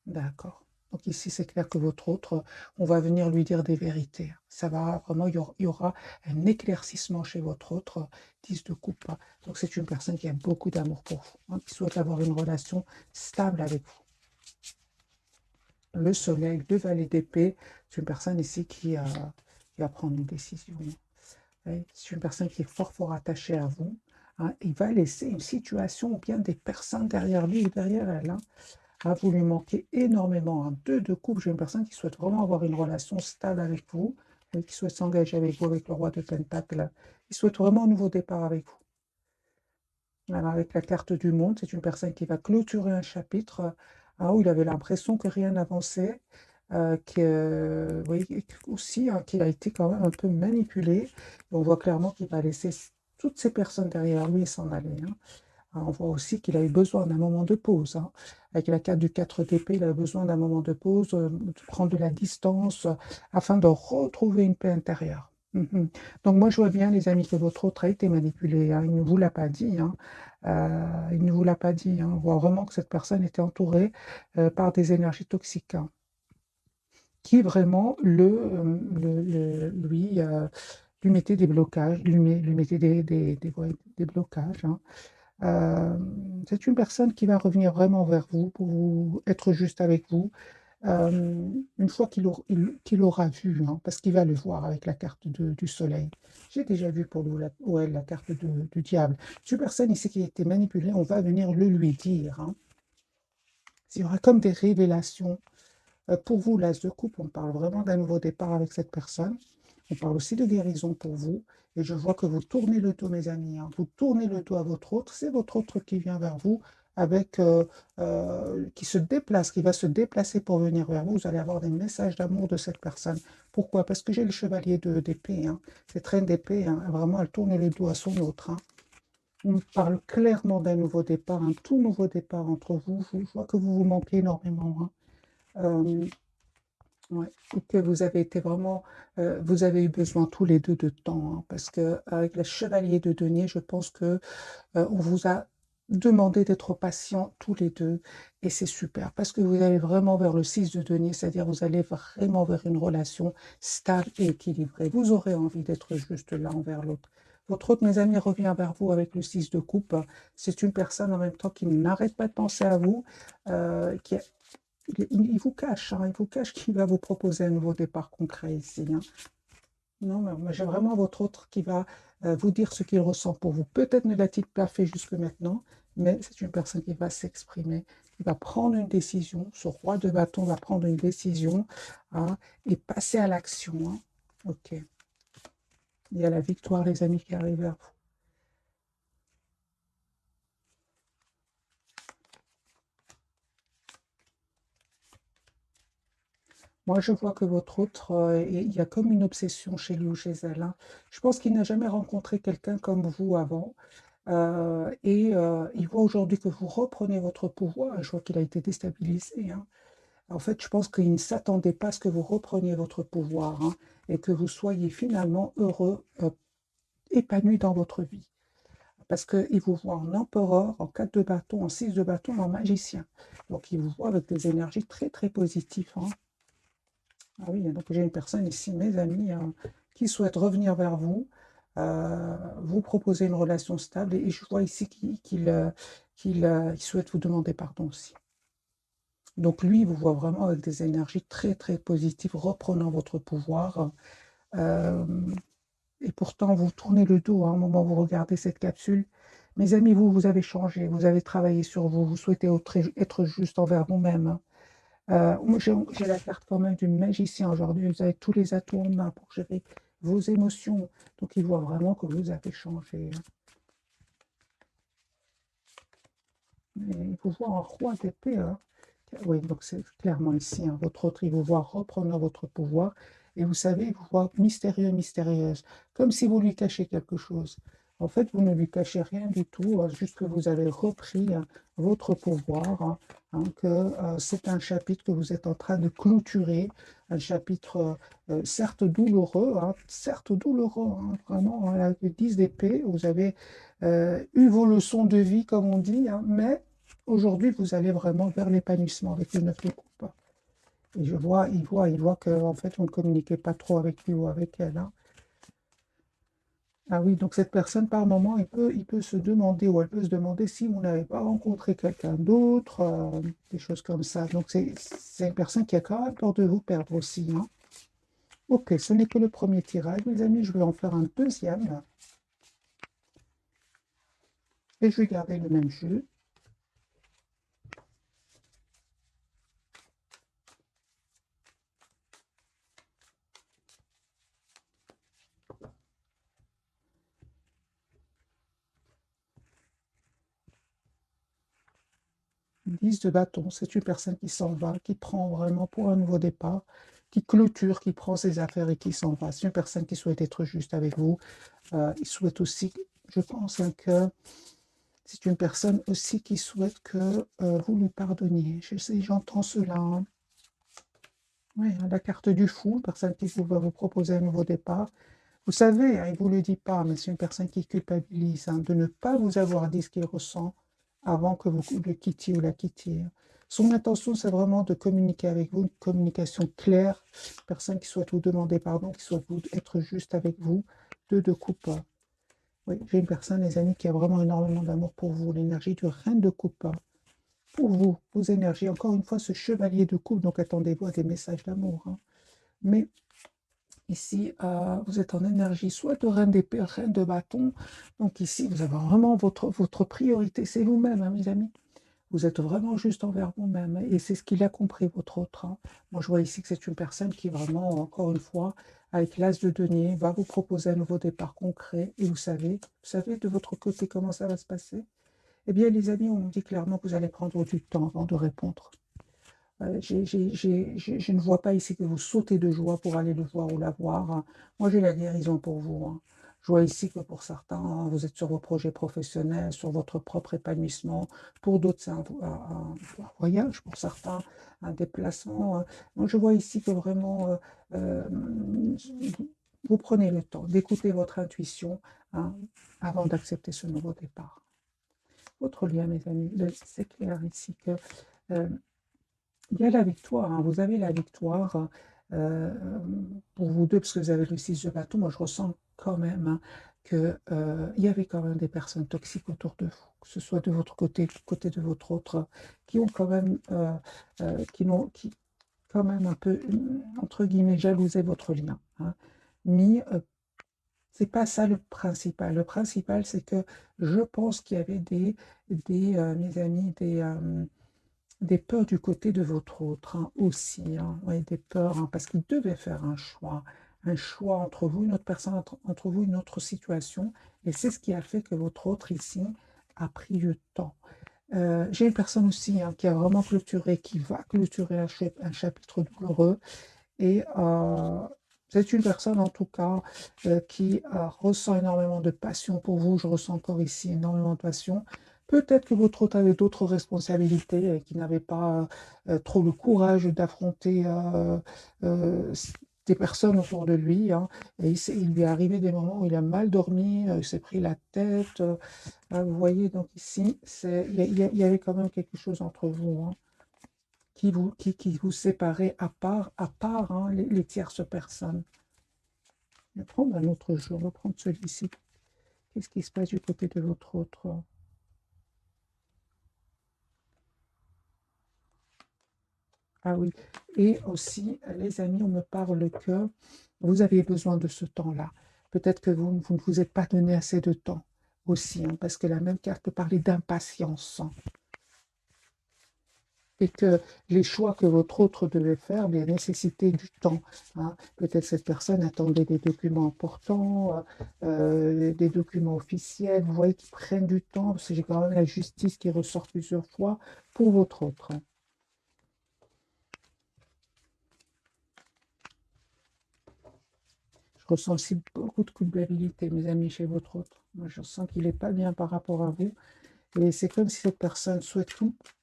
D'accord. Donc ici, c'est clair que votre autre, on va venir lui dire des vérités. Ça va vraiment, il y aura un éclaircissement chez votre autre, 10 de coupe. Donc c'est une personne qui a beaucoup d'amour pour vous, hein, qui souhaite avoir une relation stable avec vous. Le soleil, le valet d'épée, c'est une personne ici qui va prendre une décision. Ouais, c'est une personne qui est fort, fort attachée à vous, hein. Il va laisser une situation ou bien des personnes derrière lui ou derrière elle, hein. Ah, vous lui manquez énormément, hein. Deux de coupe, j'ai une personne qui souhaite vraiment avoir une relation stable avec vous, qui souhaite s'engager avec vous, avec le roi de Pentacle. Il souhaite vraiment un nouveau départ avec vous. Alors, avec la carte du monde, c'est une personne qui va clôturer un chapitre où il avait l'impression que rien n'avançait, oui, et aussi qu'il a été quand même un peu manipulé. Et on voit clairement qu'il va laisser toutes ces personnes derrière lui et s'en aller, hein. On voit aussi qu'il a eu besoin d'un moment de pause, hein. Avec la carte du 4 d'épée, il a besoin d'un moment de pause, de prendre de la distance, afin de retrouver une paix intérieure. Mhm. Donc moi, je vois bien, les amis, que votre autre a été manipulé, hein. Il ne vous l'a pas dit, hein. Il ne vous l'a pas dit, hein. On voit vraiment que cette personne était entourée par des énergies toxiques, hein, qui vraiment lui mettaient des blocages, lui mettaient des blocages, hein. Euh, c'est une personne qui va revenir vraiment vers vous pour être juste avec vous. Une fois qu'il aura vu, hein, parce qu'il va le voir avec la carte du soleil. J'ai déjà vu pour lui, ouais, la carte du diable. C'est une personne ici qui a été manipulée, on va venir le lui dire, hein. Il y aura comme des révélations. Pour vous, l'as de coupe, on parle vraiment d'un nouveau départ avec cette personne. On parle aussi de guérison pour vous. Et je vois que vous tournez le dos, mes amis, hein. Vous tournez le dos à votre autre. C'est votre autre qui vient vers vous avec, qui se déplace, qui va se déplacer pour venir vers vous. Vous allez avoir des messages d'amour de cette personne. Pourquoi? Parce que j'ai le chevalier d'épée, hein. Cette reine d'épée, hein, vraiment, elle tourne le dos à son autre, hein. On parle clairement d'un nouveau départ, un tout nouveau départ entre vous. Je vois que vous vous manquez énormément, hein. Euh, Ouais, et que vous avez été vraiment, vous avez eu besoin tous les 2 de temps, hein, parce qu'avec le chevalier de denier, je pense que, on vous a demandé d'être patients tous les 2 et c'est super parce que vous allez vraiment vers le 6 de denier, c'est-à-dire vous allez vraiment vers une relation stable et équilibrée. Vous aurez envie d'être juste l'un envers l'autre. Votre autre, mes amis, revient vers vous avec le 6 de coupe. C'est une personne en même temps qui n'arrête pas de penser à vous, qui il vous cache, hein, il vous cache qu'il va vous proposer un nouveau départ concret ici, hein. Non, mais j'ai vraiment votre autre qui va vous dire ce qu'il ressent pour vous. Peut-être ne l'a-t-il pas fait jusque maintenant, mais c'est une personne qui va s'exprimer, qui va prendre une décision. Ce roi de bâton va prendre une décision, hein, et passer à l'action, hein. Ok. Il y a la victoire, les amis, qui arrive vers vous. Moi, je vois que votre autre, il y a comme une obsession chez lui ou chez elle, hein. Je pense qu'il n'a jamais rencontré quelqu'un comme vous avant. Il voit aujourd'hui que vous reprenez votre pouvoir. Je vois qu'il a été déstabilisé, hein. En fait, je pense qu'il ne s'attendait pas à ce que vous repreniez votre pouvoir, hein, et que vous soyez finalement heureux, épanoui dans votre vie. Parce qu'il vous voit en empereur, en 4 de bâton, en 6 de bâton, en magicien. Donc, il vous voit avec des énergies très, très positives, hein. Ah oui, donc j'ai une personne ici, mes amis, hein, qui souhaite revenir vers vous, vous proposer une relation stable, et je vois ici qu'il souhaite vous demander pardon aussi. Donc lui, il vous voit vraiment avec des énergies très très positives, reprenant votre pouvoir. euh, et pourtant, vous tournez le dos, hein, au moment où vous regardez cette capsule. Mes amis, vous avez changé, vous avez travaillé sur vous, vous souhaitez être juste envers vous-même, hein. Moi, j'ai la carte quand même du magicien aujourd'hui. Vous avez tous les atouts en main pour gérer vos émotions. Donc, il voit vraiment que vous avez changé, hein. Et il vous voit en roi d'épée, hein. Oui, donc c'est clairement ici, hein, votre autre, il vous voit reprendre votre pouvoir. Et vous savez, il vous voit mystérieux, mystérieuse, comme si vous lui cachiez quelque chose. En fait, vous ne lui cachez rien du tout, juste que vous avez repris, votre pouvoir, hein, que c'est un chapitre que vous êtes en train de clôturer, un chapitre certes douloureux, hein, vraiment, hein, avec le 10 d'épée, vous avez eu vos leçons de vie, comme on dit, hein, mais aujourd'hui, vous allez vraiment vers l'épanouissement avec le 9 de coupe. Et il voit que en fait, vous ne communiquez pas trop avec lui ou avec elle, hein. Ah oui, donc cette personne, par moment, il peut se demander ou elle peut se demander si vous n'avez pas rencontré quelqu'un d'autre, des choses comme ça. Donc c'est une personne qui a quand même peur de vous perdre aussi, hein. Ok, ce n'est que le premier tirage, mes amis. Je vais en faire un deuxième et je vais garder le même jeu. 10 de bâton, c'est une personne qui s'en va, qui prend vraiment pour un nouveau départ, qui clôture, qui prend ses affaires et qui s'en va. C'est une personne qui souhaite être juste avec vous. Il souhaite aussi, je pense, hein, que c'est une personne aussi qui souhaite que vous lui pardonniez. Je sais, j'entends cela, hein. Oui, hein, la carte du fou, une personne qui va vous proposer un nouveau départ. Vous savez, hein, il ne vous le dit pas, mais c'est une personne qui culpabilise, hein, de ne pas vous avoir dit ce qu'il ressent avant que vous le quittiez ou la quittiez. Son intention, c'est vraiment de communiquer avec vous, une communication claire, une personne qui souhaite vous demander pardon, qui souhaite être juste avec vous, de coupe. Oui, j'ai une personne, les amis, qui a vraiment énormément d'amour pour vous, l'énergie de reine de coupe. Pour vous, vos énergies, encore une fois, ce chevalier de coupe, donc attendez-vous à des messages d'amour, hein. Mais ici, vous êtes en énergie soit de reine d'épée, reine de bâton. Donc ici, vous avez vraiment votre priorité, c'est vous-même, hein, mes amis. Vous êtes vraiment juste envers vous-même. Et c'est ce qu'il a compris, votre autre, hein. Moi, je vois ici que c'est une personne qui vraiment, encore une fois, avec l'as de denier, va vous proposer un nouveau départ concret. Et vous savez de votre côté comment ça va se passer? Eh bien, les amis, on nous dit clairement que vous allez prendre du temps avant de répondre. Je ne vois pas ici que vous sautez de joie pour aller le voir ou la voir, hein. Moi, j'ai la guérison pour vous, hein. Je vois ici que pour certains, hein, vous êtes sur vos projets professionnels, sur votre propre épanouissement. Pour d'autres, c'est un voyage. Pour certains, un déplacement, hein. Moi, je vois ici que vraiment, euh, vous prenez le temps d'écouter votre intuition, hein, avant d'accepter ce nouveau départ. Votre lien, mes amis, c'est clair ici que euh, il y a la victoire, hein. Vous avez la victoire, euh, pour vous deux, parce que vous avez le 6 de bâton. Moi, je ressens quand même, hein, que, il y avait quand même des personnes toxiques autour de vous, que ce soit de votre côté, du côté de votre autre, qui ont quand même, qui quand même un peu, entre guillemets, jalousé votre lien, hein. Mais c'est pas ça le principal. Le principal, c'est que je pense qu'il y avait mes amis, des peurs du côté de votre autre, hein, aussi, hein. Oui, des peurs, hein, parce qu'il devait faire un choix entre vous, une autre personne, entre vous, une autre situation. Et c'est ce qui a fait que votre autre ici a pris le temps. J'ai une personne aussi, hein, qui a vraiment clôturé, qui va clôturer un chapitre douloureux. Et c'est une personne, en tout cas, qui ressent énormément de passion pour vous. Je ressens encore ici énormément de passion. Peut-être que votre hôte avait d'autres responsabilités et qui n'avait pas trop le courage d'affronter des personnes autour de lui, hein. Et il lui est arrivé des moments où il a mal dormi, il s'est pris la tête. Vous voyez, donc ici, il y avait quand même quelque chose entre vous, hein, qui vous séparait à part, hein, les tierces personnes. Je vais prendre un autre jeu, on va prendre celui-ci. Qu'est-ce qui se passe du côté de votre autre? Ah oui, et aussi, les amis, on me parle que vous avez besoin de ce temps-là. Peut-être que vous ne vous êtes pas donné assez de temps aussi, hein, parce que la même carte peut parler d'impatience, hein. Et que les choix que votre autre devait faire bien, nécessitaient du temps, hein. Peut-être cette personne attendait des documents importants, des documents officiels, vous voyez, qui prennent du temps, parce que j'ai quand même la justice qui ressort plusieurs fois pour votre autre, hein. Je ressens aussi beaucoup de culpabilité, mes amis, chez votre autre. Moi, je sens qu'il n'est pas bien par rapport à vous. Et c'est comme si cette personne souhaite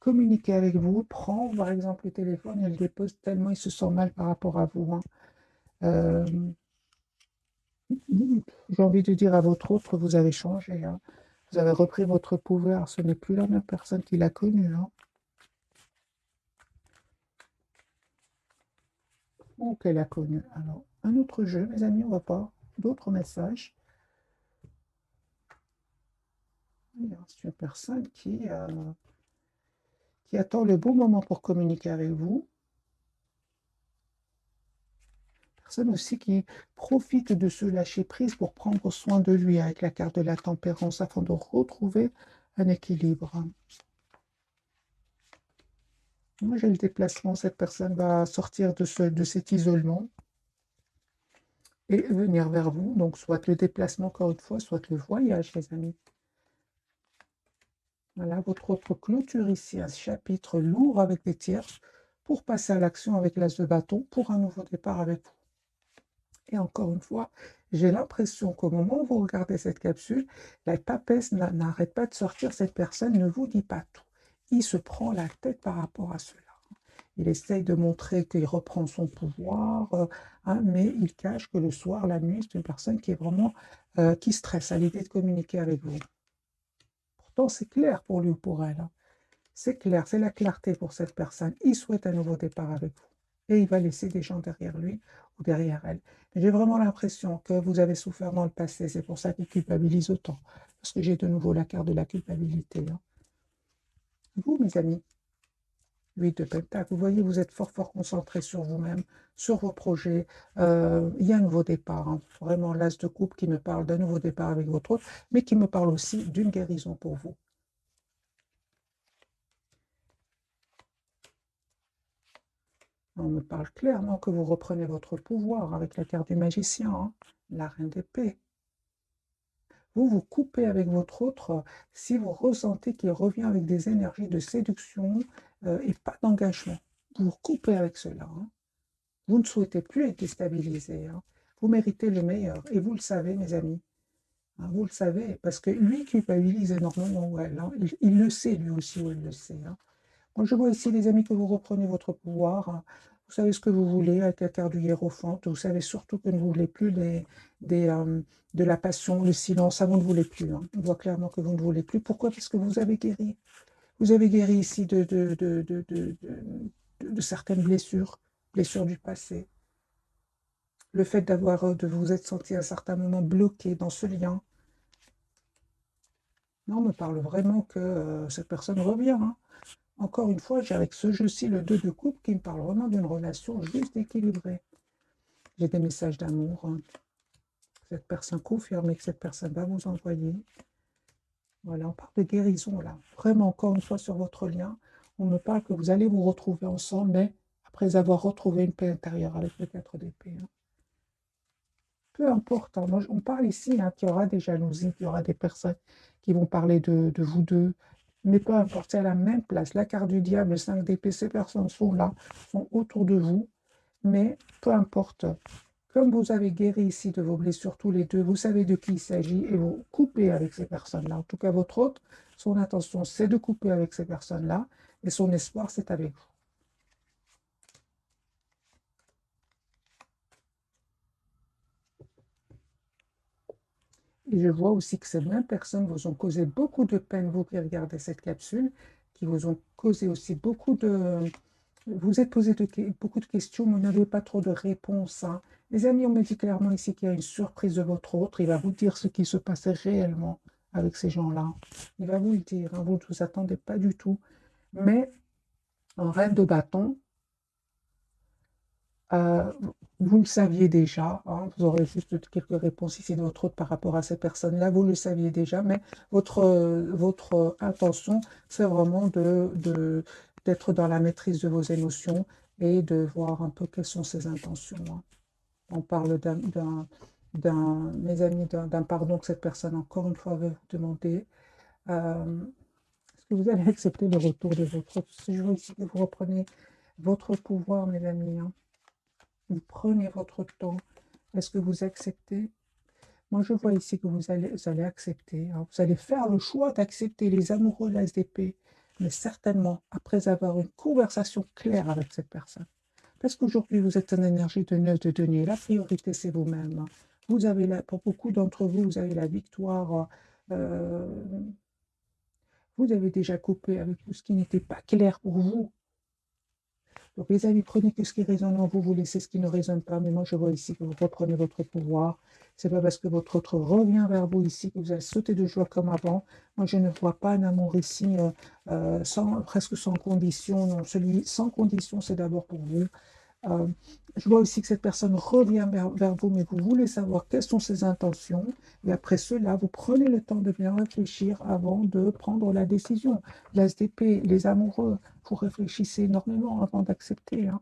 communiquer avec vous, prend par exemple le téléphone et le dépose tellement il se sent mal par rapport à vous, hein. Euh, J'ai envie de dire à votre autre, vous avez changé, hein. Vous avez repris votre pouvoir. Ce n'est plus la même personne qui l'a connue, hein. Ou qu'elle a connu. Alors, un autre jeu, mes amis, on va voir d'autres messages. C'est une personne qui attend le bon moment pour communiquer avec vous. Personne aussi qui profite de ce lâcher-prise pour prendre soin de lui avec la carte de la tempérance afin de retrouver un équilibre. Moi, j'ai le déplacement. Cette personne va sortir de cet isolement et venir vers vous. Donc, soit le déplacement, encore une fois, soit le voyage, les amis. Voilà, votre autre clôture ici, un chapitre lourd avec des tierces pour passer à l'action avec l'as de bâton pour un nouveau départ avec vous. Et encore une fois, j'ai l'impression qu'au moment où vous regardez cette capsule, la papesse n'arrête pas de sortir. Cette personne ne vous dit pas tout. Il se prend la tête par rapport à cela. Il essaye de montrer qu'il reprend son pouvoir, mais il cache que le soir, la nuit, c'est une personne qui est vraiment qui stresse à l'idée de communiquer avec vous. Pourtant, c'est clair pour lui ou pour elle, hein. C'est clair, c'est la clarté pour cette personne. Il souhaite un nouveau départ avec vous. Et il va laisser des gens derrière lui ou derrière elle. Mais j'ai vraiment l'impression que vous avez souffert dans le passé. C'est pour ça qu'il culpabilise autant. Parce que j'ai de nouveau la carte de la culpabilité, hein. Vous, mes amis, 8 de Pentacle, vous voyez, vous êtes fort, fort concentré sur vous-même, sur vos projets. Il y a un nouveau départ, hein. Vraiment, l'as de coupe qui me parle d'un nouveau départ avec votre autre, mais qui me parle aussi d'une guérison pour vous. On me parle clairement que vous reprenez votre pouvoir avec la carte du magicien, hein, la reine d'épée. Vous vous coupez avec votre autre si vous ressentez qu'il revient avec des énergies de séduction et pas d'engagement. Vous vous coupez avec cela, hein. Vous ne souhaitez plus être déstabilisé, hein. Vous méritez le meilleur et vous le savez, mes amis, hein, vous le savez, parce que lui culpabilise énormément où elle, hein. Il le sait lui aussi où il le sait, hein. Moi, je vois ici, les amis, que vous reprenez votre pouvoir, hein. Vous savez ce que vous voulez avec la carte du hiérophante. Vous savez surtout que vous ne voulez plus de la passion, le silence. Ça, vous ne voulez plus, hein. On voit clairement que vous ne voulez plus. Pourquoi? Parce que vous avez guéri. Vous avez guéri ici de certaines blessures, blessures du passé. Le fait de vous être senti à un certain moment bloqué dans ce lien. Non, on me parle vraiment que cette personne revient, hein. Encore une fois, j'ai avec ce jeu-ci le 2 de coupe qui me parle vraiment d'une relation juste équilibrée. J'ai des messages d'amour, hein. Cette personne confirme que cette personne va vous envoyer. Voilà, on parle de guérison là. Vraiment, encore une fois, sur votre lien, on me parle que vous allez vous retrouver ensemble, mais après avoir retrouvé une paix intérieure avec le 4 d'épée, hein. Peu importe, hein, on parle ici hein, qu'il y aura des jalousies, qu'il y aura des personnes qui vont parler de vous deux, mais peu importe, c'est à la même place. La carte du diable, le 5 d'épée, ces personnes sont là, sont autour de vous, mais peu importe. Comme vous avez guéri ici de vos blessures tous les deux, vous savez de qui il s'agit et vous coupez avec ces personnes-là. En tout cas, votre hôte, son intention, c'est de couper avec ces personnes-là et son espoir, c'est avec vous. Et je vois aussi que ces mêmes personnes vous ont causé beaucoup de peine, vous qui regardez cette capsule, qui vous ont causé aussi beaucoup de... Vous êtes posé beaucoup de questions, mais vous n'avez pas trop de réponses, hein. Les amis, on me dit clairement ici qu'il y a une surprise de votre autre. Il va vous dire ce qui se passait réellement avec ces gens-là. Il va vous le dire, hein, vous ne vous attendez pas du tout. Mais en reine de bâton, euh, vous le saviez déjà, hein, vous aurez juste quelques réponses ici de votre autre par rapport à ces personnes-là, vous le saviez déjà, mais votre intention, c'est vraiment d'être dans la maîtrise de vos émotions et de voir un peu quelles sont ses intentions, hein. On parle mes amis, d'un pardon que cette personne, encore une fois, veut vous demander. Est-ce que vous allez accepter le retour de votre autre? Je veux ici que vous reprenez votre pouvoir, mes amis, hein. Vous prenez votre temps. Est-ce que vous acceptez? Moi, je vois ici que vous allez accepter, hein. Vous allez faire le choix d'accepter les amoureux de la SDP, mais certainement après avoir une conversation claire avec cette personne. Parce qu'aujourd'hui, vous êtes en énergie de 9 de denier. La priorité, c'est vous-même, hein. Pour beaucoup d'entre vous, vous avez la victoire Euh, vous avez déjà coupé avec tout ce qui n'était pas clair pour vous. Donc, les amis, prenez que ce qui résonne en vous, vous laissez ce qui ne résonne pas. Mais moi, je vois ici que vous reprenez votre pouvoir. C'est pas parce que votre autre revient vers vous ici que vous allez sauter de joie comme avant. Moi, je ne vois pas un amour ici presque sans condition. Non, celui sans condition, c'est d'abord pour vous. Euh, je vois aussi que cette personne revient vers vous, mais vous voulez savoir quelles sont ses intentions. Et après cela, vous prenez le temps de bien réfléchir avant de prendre la décision. L'As d'épée, les amoureux, vous réfléchissez énormément avant d'accepter. Hein.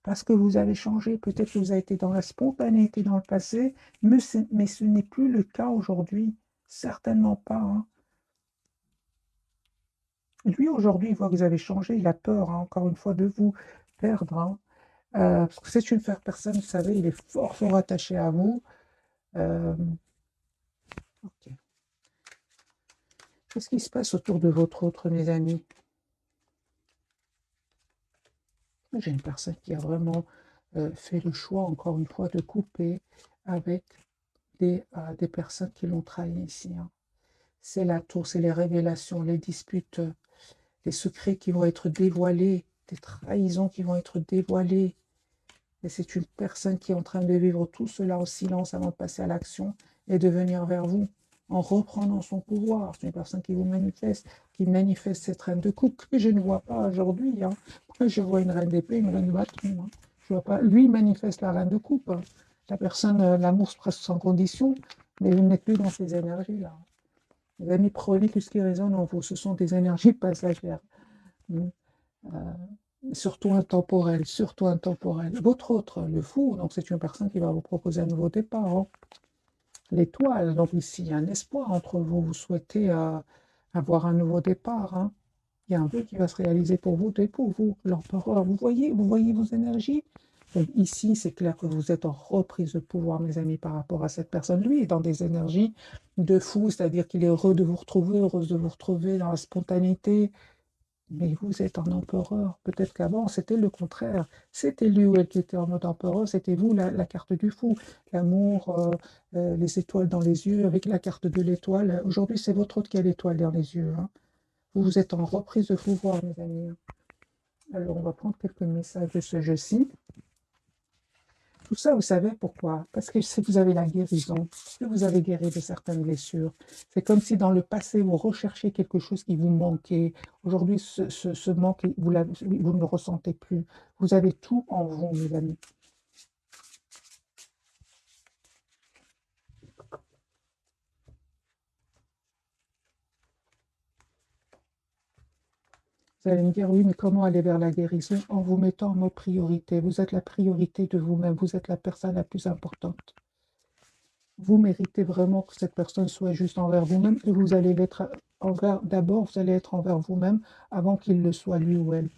Parce que vous avez changé, peut-être que vous avez été dans la spontanéité dans le passé, mais ce n'est plus le cas aujourd'hui. Certainement pas. Hein. Lui, aujourd'hui, il voit que vous avez changé, il a peur, hein, encore une fois, de vous perdre. Hein. Parce que c'est une personne, vous savez, il est fort, fort attaché à vous. Euh, ok. Qu'est-ce qui se passe autour de votre autre, mes amis? J'ai une personne qui a vraiment fait le choix, encore une fois, de couper avec des personnes qui l'ont trahi ici. Hein. C'est la tour, c'est les révélations, les disputes, les secrets qui vont être dévoilés, des trahisons qui vont être dévoilées. Et c'est une personne qui est en train de vivre tout cela en silence avant de passer à l'action et de venir vers vous en reprenant son pouvoir. C'est une personne qui manifeste cette reine de coupe que je ne vois pas aujourd'hui. Hein. Moi, je vois une reine d'épée, une reine de bâton. Hein. Je vois pas. Lui manifeste la reine de coupe. Hein. La personne, l'amour presque sans condition, mais vous n'êtes plus dans ces énergies-là. Les amis, prenez tout ce qui résonne en vous. Ce sont des énergies passagères. Mm. Surtout intemporel, surtout intemporel. Votre autre, le fou, donc c'est une personne qui va vous proposer un nouveau départ. Hein. L'étoile, donc ici, il y a un espoir entre vous. Vous souhaitez avoir un nouveau départ. Hein. Il y a un vœu qui va se réaliser pour vous et pour vous. L'empereur, vous voyez vos énergies. Donc ici, c'est clair que vous êtes en reprise de pouvoir, mes amis, par rapport à cette personne. Lui est dans des énergies de fou, c'est-à-dire qu'il est heureux de vous retrouver, heureuse de vous retrouver dans la spontanéité, mais vous êtes en empereur. Peut-être qu'avant, c'était le contraire. C'était lui ou elle qui était en mode empereur. C'était vous, la carte du fou. L'amour, les étoiles dans les yeux, avec la carte de l'étoile. Aujourd'hui, c'est votre autre qui a l'étoile dans les yeux. Hein. Vous êtes en reprise de pouvoir, mes amis. Alors, on va prendre quelques messages de ce jeu-ci. Tout ça, vous savez pourquoi? Parce que si vous avez la guérison, que vous avez guéri de certaines blessures, c'est comme si dans le passé, vous recherchiez quelque chose qui vous manquait. Aujourd'hui, ce manque, vous ne le ressentez plus. Vous avez tout en vous, mes amis. Vous allez me dire, oui, mais comment aller vers la guérison? En vous mettant en mode priorité. Vous êtes la priorité de vous-même. Vous êtes la personne la plus importante. Vous méritez vraiment que cette personne soit juste envers vous-même et vous allez l'être envers, d'abord, vous allez être envers vous-même avant qu'il le soit lui ou elle.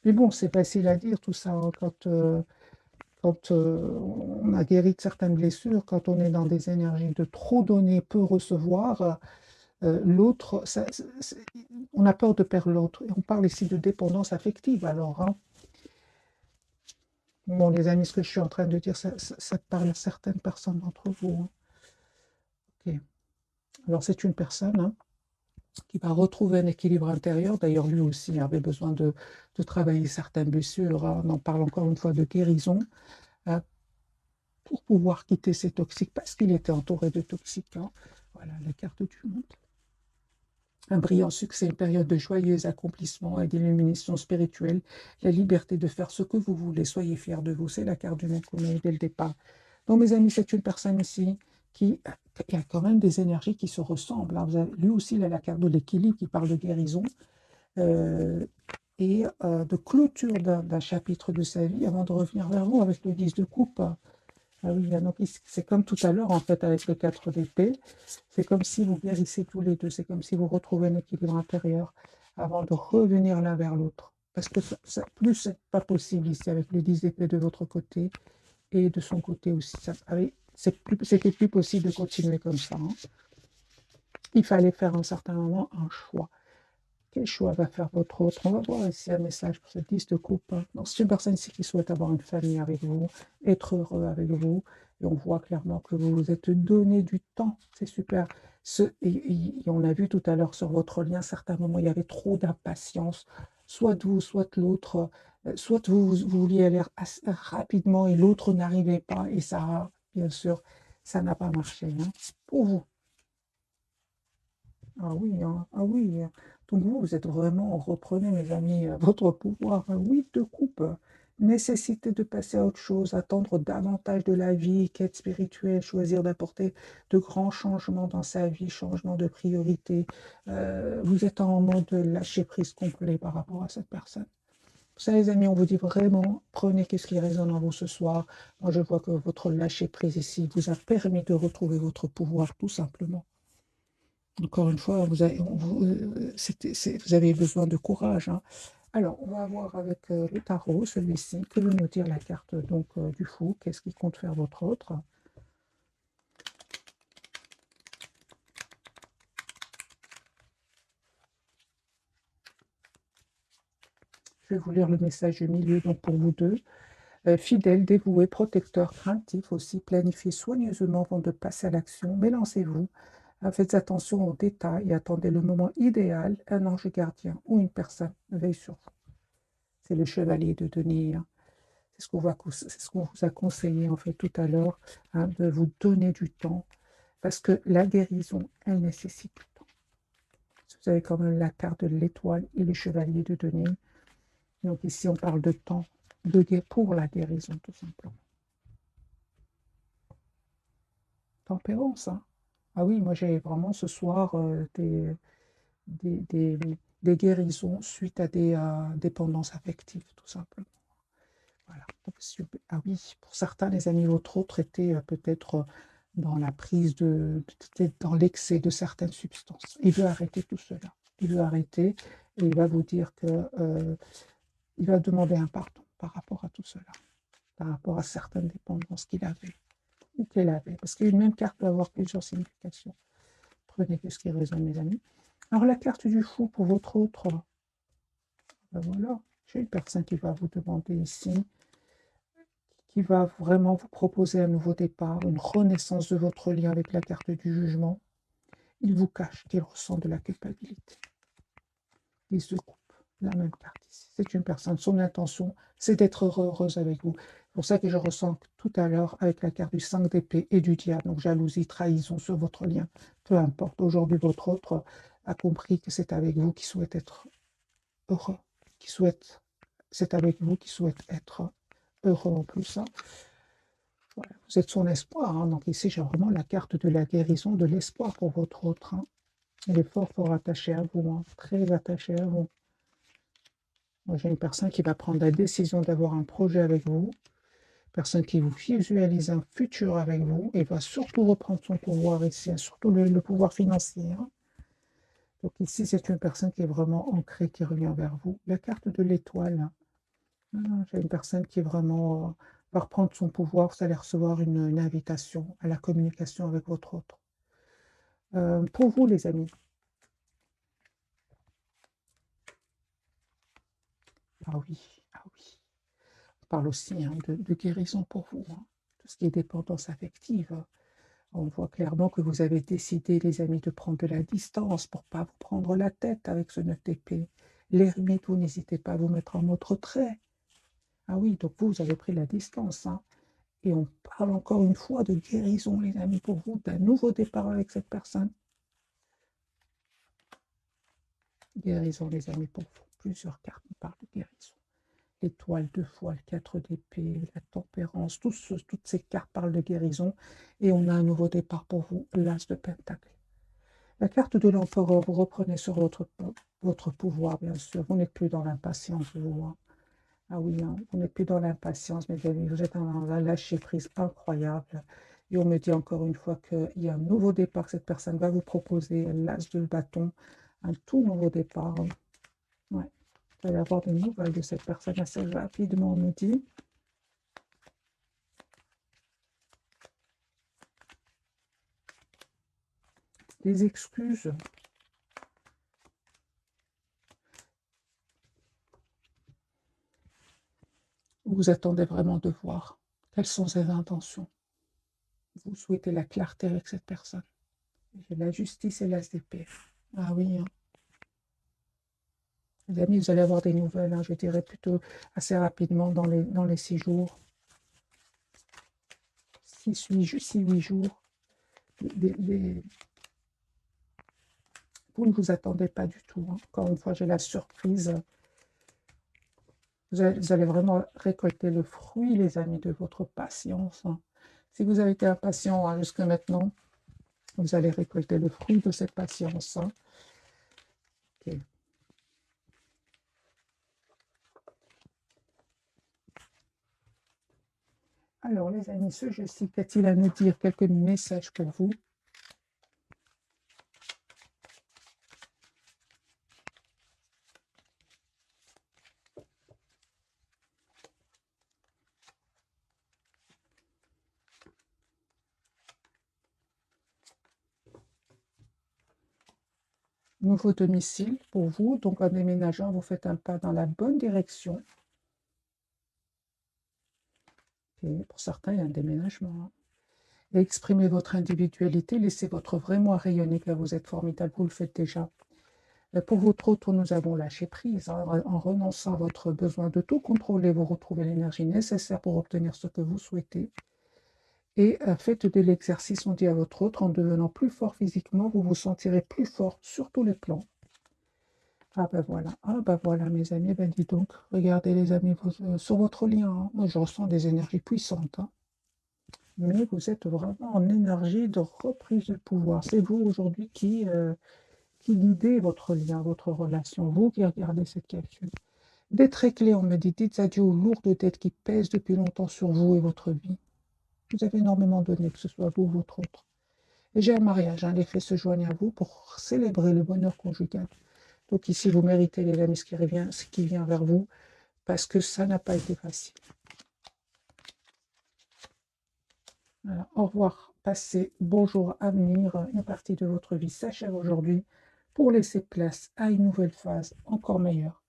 Mais bon, c'est facile à dire tout ça hein, quand on a guéri de certaines blessures, quand on est dans des énergies de trop donner, peu recevoir, l'autre, on a peur de perdre l'autre. Et on parle ici de dépendance affective alors. Hein. Bon, les amis, ce que je suis en train de dire, ça parle à certaines personnes d'entre vous. Hein. Ok. Alors, c'est une personne hein, qui va retrouver un équilibre intérieur. D'ailleurs, lui aussi avait besoin de travailler certaines blessures. Hein. On en parle encore une fois de guérison. Pour pouvoir quitter ces toxiques, parce qu'il était entouré de toxiques. Hein. Voilà la carte du monde. Un brillant succès, une période de joyeux accomplissements et d'illumination spirituelle, la liberté de faire ce que vous voulez, soyez fiers de vous. C'est la carte du monde qu'on a eu dès le départ. Donc, mes amis, c'est une personne ici qui a quand même des énergies qui se ressemblent. Hein. Lui aussi, il a la carte de l'équilibre qui parle de guérison et de clôture d'un chapitre de sa vie avant de revenir vers vous avec le 10 de coupe. Ah oui, donc c'est comme tout à l'heure, en fait, avec le 4 d'épée. C'est comme si vous guérissez tous les deux. C'est comme si vous retrouvez un équilibre intérieur avant de revenir l'un vers l'autre. Parce que plus c'est pas possible ici avec le 10 d'épée de votre côté et de son côté aussi. C'était plus possible de continuer comme ça. Hein. Il fallait faire à un certain moment un choix. Quel choix va faire votre autre? On va voir ici un message pour cette 10 de coupe. Donc, c'est une personne ici qui souhaite avoir une famille avec vous, être heureux avec vous, Et on voit clairement que vous vous êtes donné du temps, c'est super. Et on a vu tout à l'heure sur votre lien, certains moments, il y avait trop d'impatience, soit de vous, soit de l'autre, soit vous vouliez aller rapidement et l'autre n'arrivait pas, et ça, bien sûr, ça n'a pas marché, hein, pour vous. Ah oui, hein, ah oui. Donc vous êtes vraiment, reprenez mes amis, votre pouvoir. 8 de coupe. Nécessité de passer à autre chose, attendre davantage de la vie, quête spirituelle, choisir d'apporter de grands changements dans sa vie, changement de priorité. Vous êtes en mode lâcher prise complet par rapport à cette personne. Ça, les amis, on vous dit vraiment, prenez ce qui résonne en vous ce soir. Moi, je vois que votre lâcher prise ici vous a permis de retrouver votre pouvoir, tout simplement. Encore une fois, vous avez besoin de courage, hein. Alors, on va voir avec le tarot, celui-ci, que veut nous dire la carte donc, du fou, qu'est-ce qui compte faire votre autre. Je vais vous lire le message du milieu donc pour vous deux. Fidèle, dévoué, protecteur, craintif aussi, planifiez soigneusement avant de passer à l'action, mais lancez-vous. Faites attention aux détails et attendez le moment idéal. Un ange gardien ou une personne veille sur vous. C'est le chevalier de denier, hein. C'est ce qu'on vous a conseillé en fait tout à l'heure, hein, de vous donner du temps, parce que la guérison, elle nécessite du temps. Vous avez quand même la carte de l'étoile et le chevalier de denier. Donc ici, on parle de temps pour la guérison, tout simplement. Tempérance, hein. Ah oui, moi j'ai vraiment ce soir des, des, des guérisons suite à des dépendances affectives, tout simplement. Voilà. Ah oui, pour certains, les amis, votre autre était peut-être dans la prise dans l'excès de certaines substances. Il veut arrêter tout cela. Il veut arrêter et il va vous dire que il va demander un pardon par rapport à tout cela, par rapport à certaines dépendances qu'il avait ou qu'elle avait. Parce qu'une même carte peut avoir plusieurs significations. Prenez ce qui résonne, mes amis. Alors, la carte du fou pour votre autre, ben voilà, j'ai une personne qui va vous demander ici, qui va vraiment vous proposer un nouveau départ, une renaissance de votre lien avec la carte du jugement. Il vous cache qu'il ressent de la culpabilité. Il se coupe, la même carte ici. C'est une personne, son intention, c'est d'être heureuse avec vous. C'est pour ça que je ressens tout à l'heure avec la carte du 5 d'épée et du diable, donc jalousie, trahison sur votre lien. Peu importe, aujourd'hui votre autre a compris que c'est avec vous qui souhaite être heureux, c'est avec vous qui souhaite être heureux en plus, hein. Voilà, vous êtes son espoir, hein. Donc ici, j'ai vraiment la carte de la guérison, de l'espoir pour votre autre, hein. Il est fort, fort attaché à vous, hein, très attaché à vous. Moi, j'ai une personne qui va prendre la décision d'avoir un projet avec vous, personne qui vous visualise un futur avec vous, et va surtout reprendre son pouvoir ici, hein, surtout le pouvoir financier, hein. Donc ici, c'est une personne qui est vraiment ancrée, qui revient vers vous. La carte de l'étoile, hein. J'ai une personne qui vraiment va reprendre son pouvoir, vous allez recevoir une invitation à la communication avec votre autre. Pour vous, les amis, ah oui, ah oui, on parle aussi, hein, de guérison pour vous, hein. Tout ce qui est dépendance affective. On voit clairement que vous avez décidé, les amis, de prendre de la distance pour ne pas vous prendre la tête avec ce 9 d'épée. L'ermite, vous n'hésitez pas à vous mettre en mode retrait. Ah oui, donc vous avez pris la distance, hein. Et on parle encore une fois de guérison, les amis, pour vous, d'un nouveau départ avec cette personne. Guérison, les amis, pour vous. Plusieurs cartes nous parlent de guérison. L'étoile, 2 fois, le 4 d'épée, la tempérance, toutes ces cartes parlent de guérison. Et on a un nouveau départ pour vous, l'as de pentacle. La carte de l'empereur, vous reprenez sur votre pouvoir, bien sûr. Vous n'êtes plus dans l'impatience, vous, hein. Ah oui, hein, vous n'êtes plus dans l'impatience, mes amis. Vous êtes dans un lâcher-prise incroyable. Et on me dit encore une fois qu'il y a un nouveau départ que cette personne va vous proposer, l'as de bâton, un tout nouveau départ. Ouais. Vous allez avoir des nouvelles de cette personne assez rapidement, on me dit. Des excuses. Vous attendez vraiment de voir quelles sont ses intentions. Vous souhaitez la clarté avec cette personne. J'ai la justice et l'as d'épée. Ah oui, hein. Les amis, vous allez avoir des nouvelles, hein, je dirais plutôt assez rapidement dans les 6 jours. 6, 8 jours. Vous ne vous attendez pas du tout, hein. Encore une fois, j'ai la surprise. Vous allez vraiment récolter le fruit, les amis, de votre patience, hein. Si vous avez été impatient, hein, jusque maintenant, vous allez récolter le fruit de cette patience, hein. Ok. Alors, les amis, ce jeu-ci, qu'a-t-il à nous dire? Quelques messages pour vous. Nouveau domicile pour vous. Donc, en déménageant, vous faites un pas dans la bonne direction. Et pour certains, il y a un déménagement, hein. Et exprimez votre individualité, laissez votre vrai moi rayonner, car vous êtes formidable, vous le faites déjà. Pour votre autre, nous avons lâché prise, hein. En renonçant à votre besoin de tout contrôler, vous retrouvez l'énergie nécessaire pour obtenir ce que vous souhaitez. Et faites de l'exercice, on dit à votre autre, en devenant plus fort physiquement, vous vous sentirez plus fort sur tous les plans. Ah ben voilà mes amis, ben dis donc, regardez les amis, sur votre lien, hein. Moi je ressens des énergies puissantes, hein. Mais vous êtes vraiment en énergie de reprise de pouvoir. C'est vous aujourd'hui qui guidez votre lien, votre relation, vous qui regardez cette capsule. Des traits clés, on me dit, dites adieu aux lourdes dettes qui pèsent depuis longtemps sur vous et votre vie. Vous avez énormément donné, que ce soit vous ou votre autre. Et j'ai un mariage, hein, les faits se joignent à vous pour célébrer le bonheur conjugal. Donc ici, vous méritez les amis ce qui vient vers vous, parce que ça n'a pas été facile. Voilà. Au revoir, passé, bonjour, avenir. Une partie de votre vie s'achève aujourd'hui pour laisser place à une nouvelle phase encore meilleure.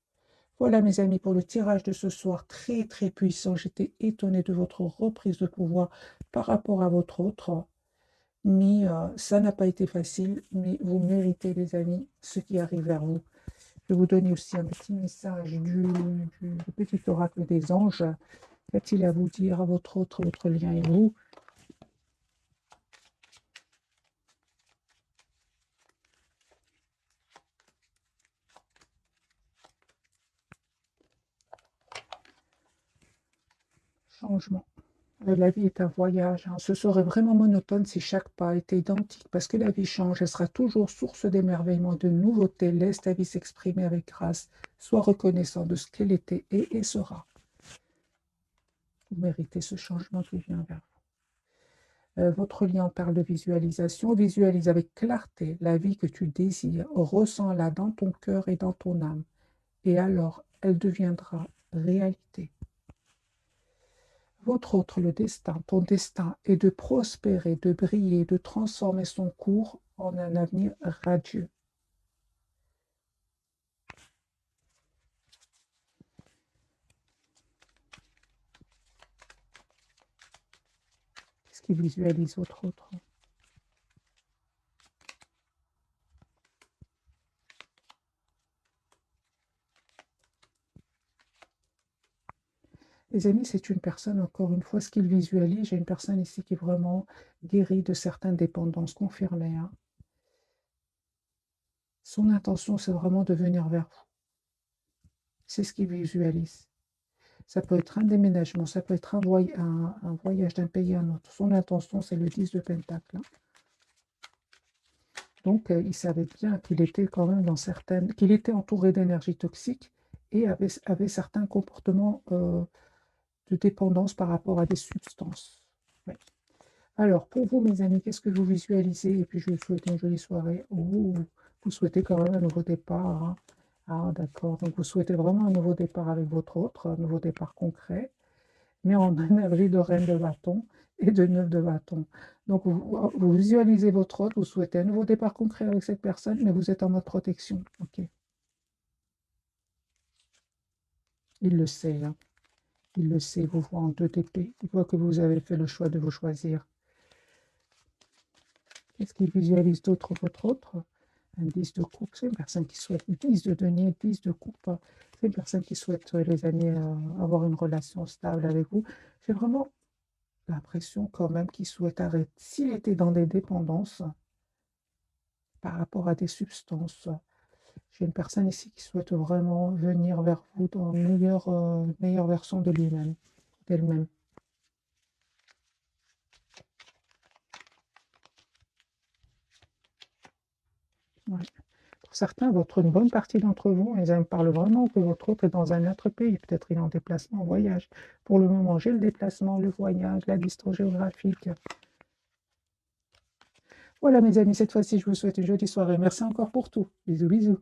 Voilà mes amis pour le tirage de ce soir, très très puissant. J'étais étonnée de votre reprise de pouvoir par rapport à votre autre. Mais ça n'a pas été facile, mais vous méritez les amis ce qui arrive vers vous. Je vais vous donner aussi un petit message du petit oracle des anges. Qu'a-t-il à vous dire à votre autre, votre lien et vous? Changement. La vie est un voyage, hein. Ce serait vraiment monotone si chaque pas était identique, parce que la vie change, elle sera toujours source d'émerveillement, de nouveautés. Laisse ta vie s'exprimer avec grâce. Sois reconnaissant de ce qu'elle était et sera. Vous méritez ce changement qui vient vers vous. Votre lien parle de visualisation. Visualise avec clarté la vie que tu désires. Ressens-la dans ton cœur et dans ton âme. Et alors, elle deviendra réalité. Votre autre, le destin, ton destin est de prospérer, de briller, de transformer son cours en un avenir radieux. Qu'est-ce qui visualise votre autre? Les amis, c'est une personne, encore une fois, ce qu'il visualise, j'ai une personne ici qui est vraiment guérie de certaines dépendances confirmées, hein. Son intention, c'est vraiment de venir vers vous. C'est ce qu'il visualise. Ça peut être un déménagement, ça peut être un voyage d'un pays à un autre. Son intention, c'est le 10 de Pentacle, hein. Donc, il savait bien qu'il était quand même qu'il était entouré d'énergie toxique et avait certains comportements de dépendance par rapport à des substances. Ouais. Alors, pour vous, mes amis, qu'est-ce que vous visualisez? Et puis, je vous souhaite une jolie soirée. Oh, vous souhaitez quand même un nouveau départ, hein. Ah, d'accord. Donc, vous souhaitez vraiment un nouveau départ avec votre autre, un nouveau départ concret, mais en énergie de reine de bâton et de neuf de bâton. Donc, vous visualisez votre autre, vous souhaitez un nouveau départ concret avec cette personne, mais vous êtes en mode protection. Ok, il le sait, hein. Il le sait, il vous voit en deux d'épée. Il voit que vous avez fait le choix de vous choisir. Qu'est-ce qu'il visualise d'autre, votre autre? Un 10 de coupe, c'est une personne qui souhaite 10 de denier, 10 de coupe. C'est une personne qui souhaite, les amis, avoir une relation stable avec vous. J'ai vraiment l'impression quand même qu'il souhaite arrêter. S'il était dans des dépendances par rapport à des substances, j'ai une personne ici qui souhaite vraiment venir vers vous dans une meilleure version de lui-même, d'elle-même. Ouais. Pour certains, une bonne partie d'entre vous, ils me parlent vraiment que votre autre est dans un autre pays. Peut-être il est en déplacement, en voyage. Pour le moment, j'ai le déplacement, le voyage, la distance géographique. Voilà, mes amis, cette fois-ci, je vous souhaite une jolie soirée. Merci encore pour tout. Bisous, bisous.